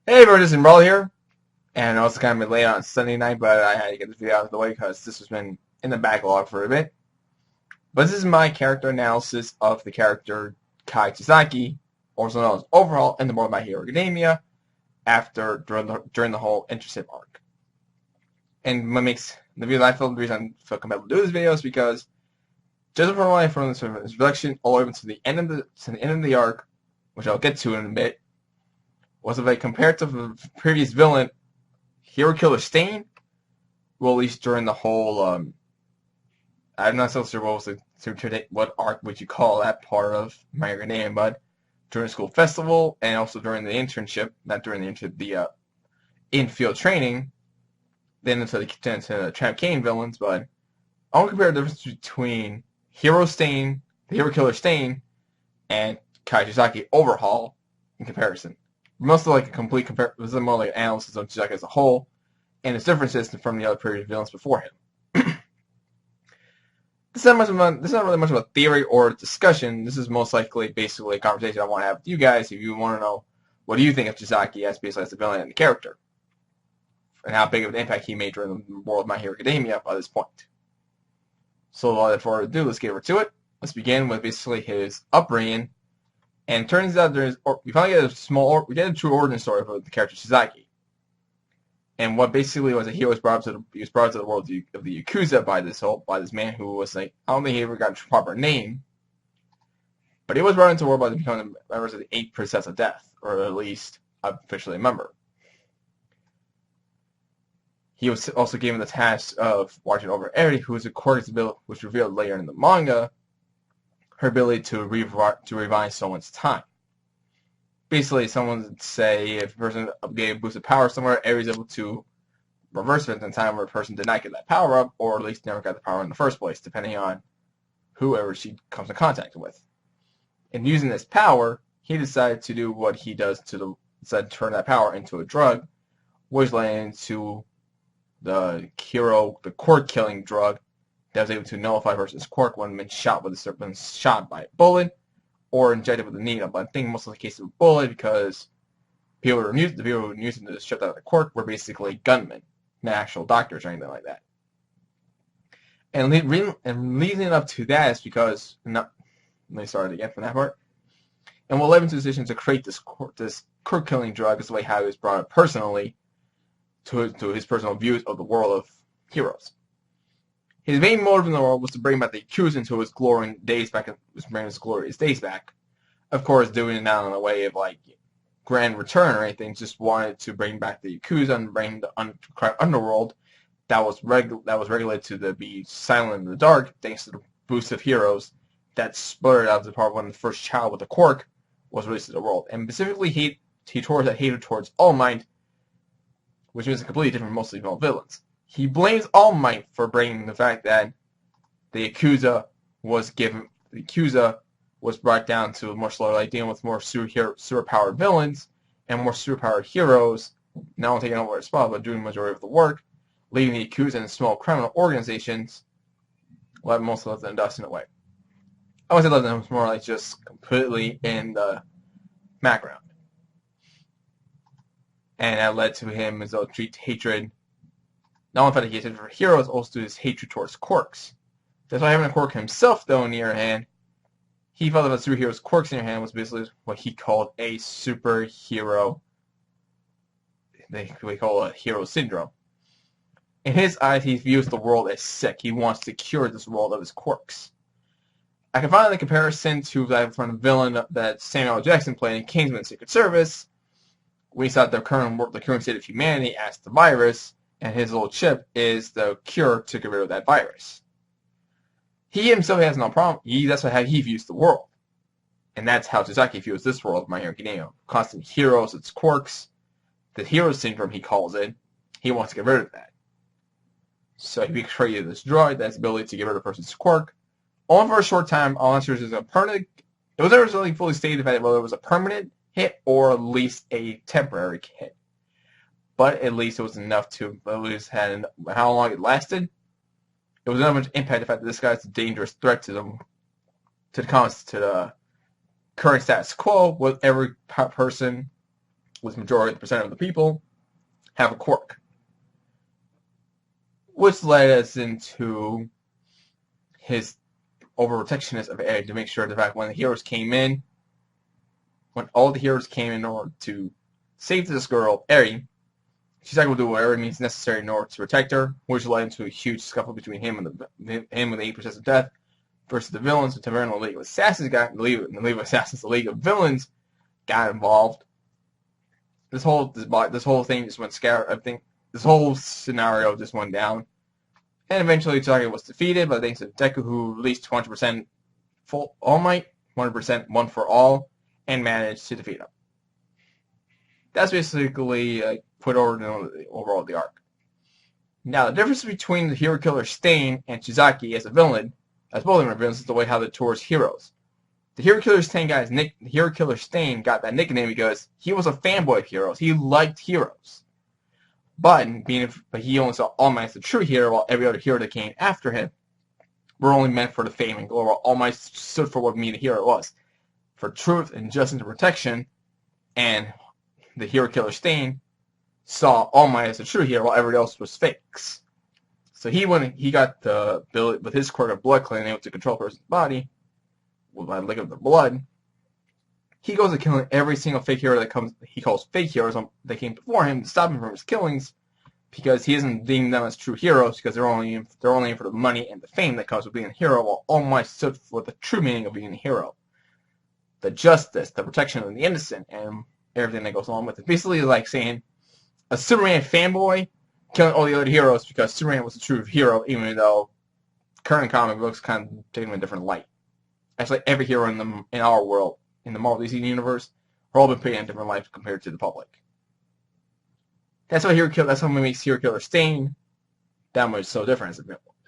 Hey everyone, this is Marlowe here, and I know it's kind of been late on Sunday night, but I had to get this video out of the way because this has been in the backlog for a bit. But this is my character analysis of the character Kai Chisaki, also known as Overhaul, in the world of My Hero Academia, during the whole internship arc. And what makes the reason I feel compelled to do this video is because just from this introduction all the way to the end of the arc, which I'll get to in a bit, was if I compared to the previous villain, Hero Killer Stain, well, at least during the whole, I'm not so sure what arc would you call that part of My Hero Academia, but during the school festival and also during the internship, not during the internship, the in-field training, then into the Tramp Kane villains, but I want to compare the difference between Hero Stain, the Hero Killer Stain, and Kai Chisaki Overhaul in comparison. Mostly like a complete comparison. This is more like an analysis of Chisaki as a whole and its differences from the other previous villains before him. This is not really much of a theory or a discussion. This is most likely basically a conversation I want to have with you guys if you want to know what do you think of Chisaki as basically as the villain and the character, and how big of an impact he made during the world of My Hero Academia by this point. So without further ado, let's get over to it. Let's begin with basically his upbringing. And it turns out we finally get a true origin story for the character Chisaki. And what basically was that he was brought to the world of the Yakuza by this man who was like, I don't think he ever got a proper name, but he was brought into the world by becoming members of the 8 Princess of Death, or at least officially a member. He was also given the task of watching over Eri, who was a quirk ability, which revealed later in the manga, her ability to revive someone's time. Basically, someone would say if a person gave a boost of power somewhere, Ares able to reverse it in time where a person did not get that power up, or at least never got the power in the first place, depending on whoever she comes in contact with. And using this power, he decided to do what he does to turn that power into a drug, which led into the quirk killing drug that was able to nullify a person's quirk when been shot by a bullet or injected with a needle. But I think most of the cases of a bullet because the people who were using to shut out the quirk were basically gunmen, not actual doctors or anything like that. And leading up to that is because let me start again from that part. And what led him to the decision to create this quirk killing drug is the way how he was brought up personally to his personal views of the world of heroes. His main motive in the world was to bring back the Yakuza into his glorious days back. Of course, doing it not in a way of like grand return or anything. Just wanted to bring back the Yakuza and bring the underworld that was regulated to be silent in the dark, thanks to the boost of heroes that spluttered out of the part when the first child with the quirk was released to the world. And specifically, he hated towards All Might, which means a completely different, mostly female villains. He blames All Might for bringing the fact that the Yakuza was brought down to more slowly, like dealing with more superpowered villains and more superpowered heroes, not only taking over their spot, but doing the majority of the work, leaving the Yakuza and small criminal organizations let most of them dust in a way. I would say let them more like just completely in the background. And that led to him as a treat hatred, not only for the hatred for heroes, also his hatred towards quirks. That's why having a quirk himself, though, in your hand, he felt that a superhero's quirks in your hand was basically what he called a superhero. We call it hero syndrome. In his eyes, he views the world as sick. He wants to cure this world of his quirks. I can find the comparison to that from the villain that Samuel L. Jackson played in Kingsman Secret Service. We saw the current state of humanity as the virus, and his little chip is the cure to get rid of that virus. He himself has no problem. That's how he views the world. And that's how Chisaki views this world of My Hero Academia. Constant heroes, its quirks, the hero syndrome he calls it. He wants to get rid of that. So he created this drug that has the ability to get rid of a person's quirk. Only for a short time, all answers is a permanent. It was never really fully stated whether it was a permanent hit or at least a temporary hit. But at least it was enough to at least had how long it lasted. It was enough to impact the fact that this guy's a dangerous threat to the current status quo with every person with majority percent of the people, have a quirk. Which led us into his over-protectionist of Eri to make sure that when the heroes came in, when all the heroes came in order to save this girl, Eri, Chisaki will do whatever means necessary in order to protect her, which led into a huge scuffle between him and the 8% of death versus the villains. The Tavernal League of Assassins the League of Villains got involved. This whole thing just went scour. I think this whole scenario just went down, and eventually Chisaki was defeated by thanks to Deku, who released 200% full All Might, 100% One for All, and managed to defeat him. That's basically put over the overall the arc. Now, the difference between the Hero Killer Stain and Chisaki as a villain, as both of them are villains, is the way how they're towards heroes. The Hero Killer Stain got that nickname because he was a fanboy of heroes. He liked heroes. But he only saw All Might as the true hero, while every other hero that came after him were only meant for the fame and glory, while All Might stood for what the hero was. For truth and justice and protection, and the Hero Killer Stain saw All Might as the true hero, while everybody else was fakes. So he got the ability with his quirk of blood cleansing, able to control a person's body by the lick of the blood. He goes to killing every single fake hero he calls fake heroes that came before him to stop him from his killings, because he doesn't deem them as true heroes because they're only in for the money and the fame that comes with being a hero, while All Might stood for the true meaning of being a hero, the justice, the protection of the innocent, and everything that goes along with it. Basically, like saying a Superman fanboy killing all the other heroes because Superman was a true hero, even though current comic books kind of take him in a different light. Actually, every hero in our world, in the Marvel DC universe, are all been painted in a different light compared to the public. That's what makes Hero Killer Stain that much so different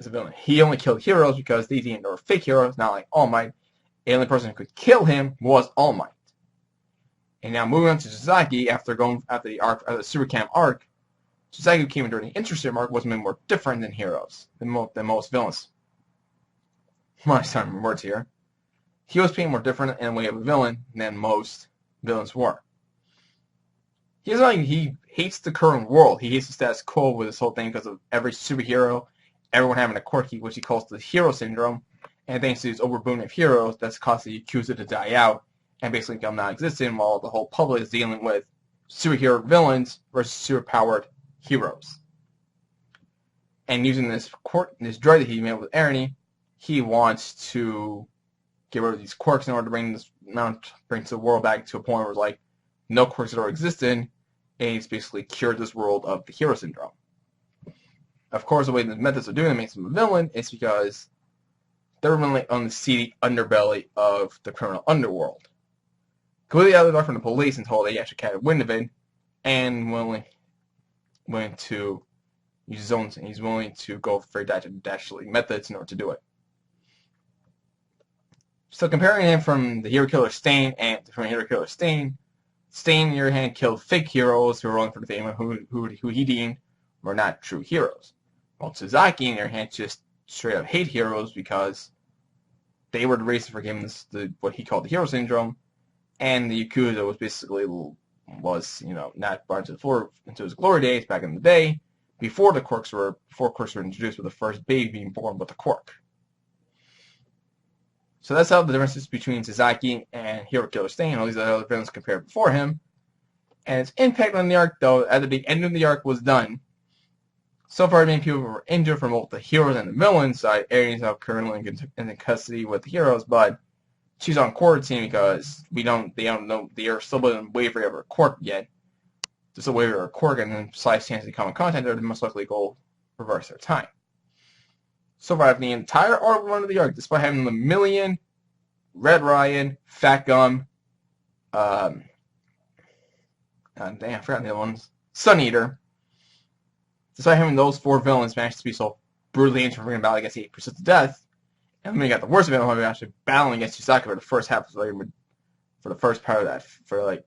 as a villain. He only killed heroes because they deemed they were fake heroes, not like All Might. The only person who could kill him was All Might. And now moving on to Chisaki, after the Super Camp arc, Chisaki, who came in during the Intercept arc, was made more different than heroes, than most villains. My time words here. He was painted more different in the way of a villain than most villains were. He hates the current world. He hates the status quo with this whole thing because of every superhero, everyone having a quirk, which he calls the hero syndrome, and thanks to his overbooming of heroes, that's caused the Yakuza to die out and basically become non-existent, while the whole public is dealing with superhero villains versus superpowered heroes. And using this droid that he made with Ernie, he wants to get rid of these quirks in order to bring the world back to a point where it's like no quirks at all existed, and he's basically cured this world of the hero syndrome. Of course, the way the methods of doing it makes him a villain is because they're really on the seedy underbelly of the criminal underworld. Completely out of the dark from the police until they actually catch wind of it, and willing to use his own. He's willing to go for dashly methods in order to do it. So comparing him from the Hero Killer Stain Stain, on the other hand, killed fake heroes who were only for the fame of who he deemed were not true heroes. While Chisaki, on the other hand, just straight up hate heroes because they were the reason for giving what he called the hero syndrome, and the Yakuza was basically not brought into his glory days back in the day, before quirks were introduced, with the first baby being born with a quirk. So that's how the differences between Chisaki and Hero Killer Stain, all these other villains compared before him, and its impact on the arc, though, at the end of the arc was done. So far, many people were injured from both the heroes and the villains side. Aries is currently in custody with the heroes, but she's on quarantine because they don't know, they are still in waiver of her quirk yet. Just a waiver of her quirk, and then besides chance to come in contact, they most likely go reverse their time. So far, the entire arc run of the arc, despite having the Million, Red Ryan, Fat Gum, I forgot the other ones, Sun Eater. Despite having those four villains managed to be so brutally injured for battle against 8% of death, and then we got the worst villain who actually battling against Chisaki for the first half, for the first part of that,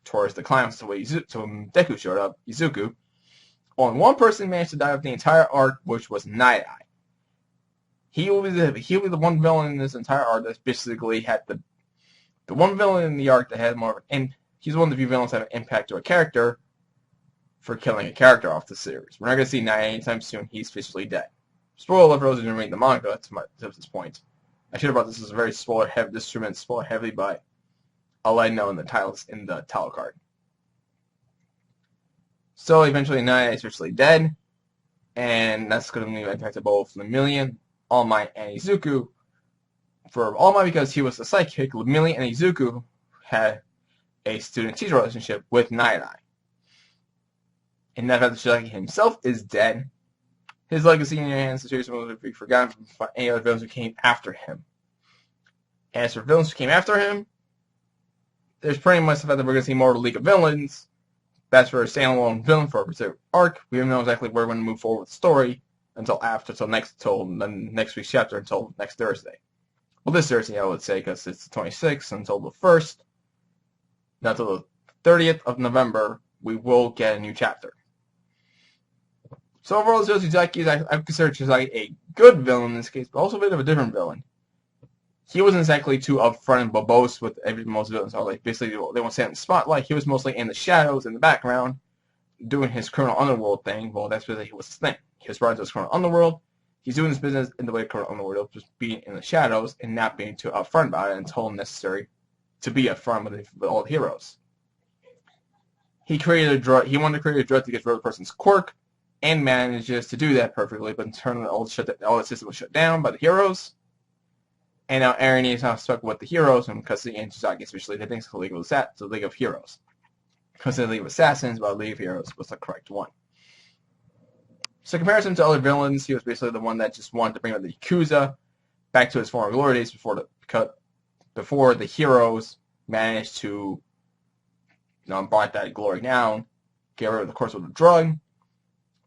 towards the climax, to when Deku showed up, Izuku. Only one person managed to die of the entire arc, which was Night Eye. He'll be the one villain in this entire arc that basically had the one villain in the arc that had more of an he's one of the few villains that have an impact to a character for killing a character off the series. We're not going to see Knight anytime soon. He's officially dead. Spoiler for those who didn't read the manga to this point. I should have brought this as a very spoiler heavy. This should have been spoiler heavy, but I'll let you know in the title card. So eventually, Knight is officially dead, and that's going to leave an impact to both Lemillion, All Might, and Izuku. For All Might, because he was the sidekick, Lemillion and Izuku had a student-teacher relationship with Night Eye. And now that Chisaki himself is dead, his legacy in your hands, the series will be forgotten from any other villains who came after him. And as for villains who came after him, there's pretty much the fact that we're going to see more of the League of Villains. That's for a standalone villain for a particular arc. We don't know exactly where we're going to move forward with the story until the next week's chapter, until next Thursday. Well, this Thursday, I would say, because it's the 26th, until the 1st, not until the 30th of November, we will get a new chapter. So overall, Chisaki, I consider Chisaki a good villain in this case, but also a bit of a different villain. He wasn't exactly too upfront and verbose with most villains are. Like, basically, they won't stay in the spotlight. He was mostly in the shadows, in the background, doing his criminal underworld thing. Well, that's basically his thing. He was brought into his criminal underworld. He's doing his business in the way of criminal underworld, just being in the shadows and not being too upfront about it until necessary to be upfront with all the heroes. He created a drug. He wanted to create a drug to get rid of the person's quirk, and manages to do that perfectly. But in turn, all the system was shut down by the heroes. And now Eren is now stuck with the heroes, and because the Chisaki especially did things to the League of Heroes. Because the League of Assassins, while the League of Heroes was the correct one. So in comparison to other villains, he was basically the one that just wanted to bring up the Yakuza back to his former glory days before the heroes managed to brought that glory down, get rid of the course of the drug.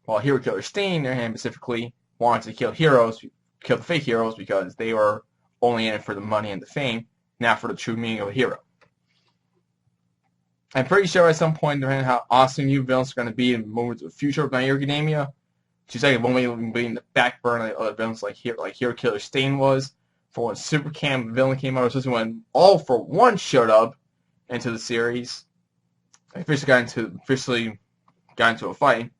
While Hero Killer Stain, their hand specifically, wanted to kill the fake heroes because they were only in it for the money and the fame, not for the true meaning of a hero. I'm pretty sure at some point during how awesome new villains are going to be in moments of the future of My Hero Academia, Chisaki won't even be in the back burner like other villains like Hero Killer Stain was. For when Super Camp villain came out, especially when All for One showed up into the series, officially got into a fight.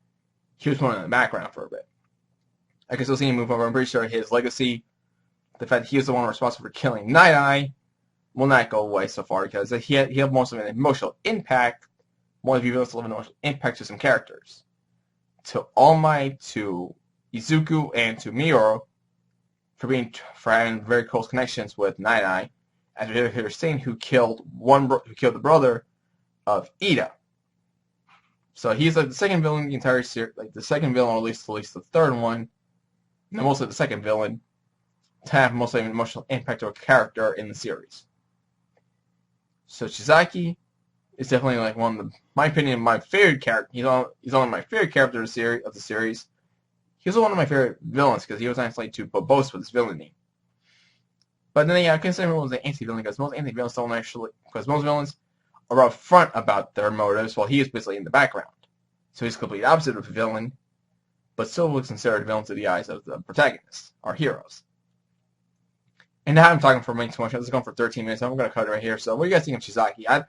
He was more in the background for a bit. I can still see him move over. I'm pretty sure his legacy, the fact that he was the one responsible for killing Night Eye, will not go away so far because he had most of an emotional impact. One of you villains to have an emotional impact to some characters. To All Might, to Izuku, and to Miura for having very close connections with Night Eye, as we hear Stain, who killed the brother of Ida. So he's like the second villain in the entire series, like the second villain, or at least the third one, and mostly the second villain, to have mostly an emotional impact to a character in the series. So Chisaki is definitely like my opinion, my favorite character. He's one of my favorite characters of the series. He was one of my favorite villains because he was actually too verbose with his villainy. But then I consider him was an anti-villain because most anti-villains don't actually, because most villains are upfront about their motives while he is basically in the background. So he's the complete opposite of a villain, but still was considered a villain to the eyes of the protagonists, our heroes. And now I'm talking for way too much. I was going for 13 minutes. I'm going to cut it right here. So what do you guys think of Chisaki?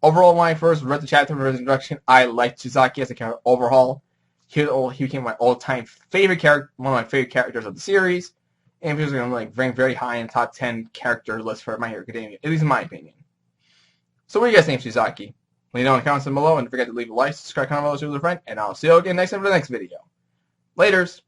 Overall, when I first read the chapter for his introduction, I liked Chisaki as a character. Overhaul, he became my all-time favorite character, one of my favorite characters of the series, and he was going to rank very high in the top 10 character list for My Hero Academia, at least in my opinion. So what do you guys think of Chisaki? Let me know in the comments down below, and don't forget to leave a like, subscribe, comment, share with a friend, and I'll see you again next time for the next video. Laters!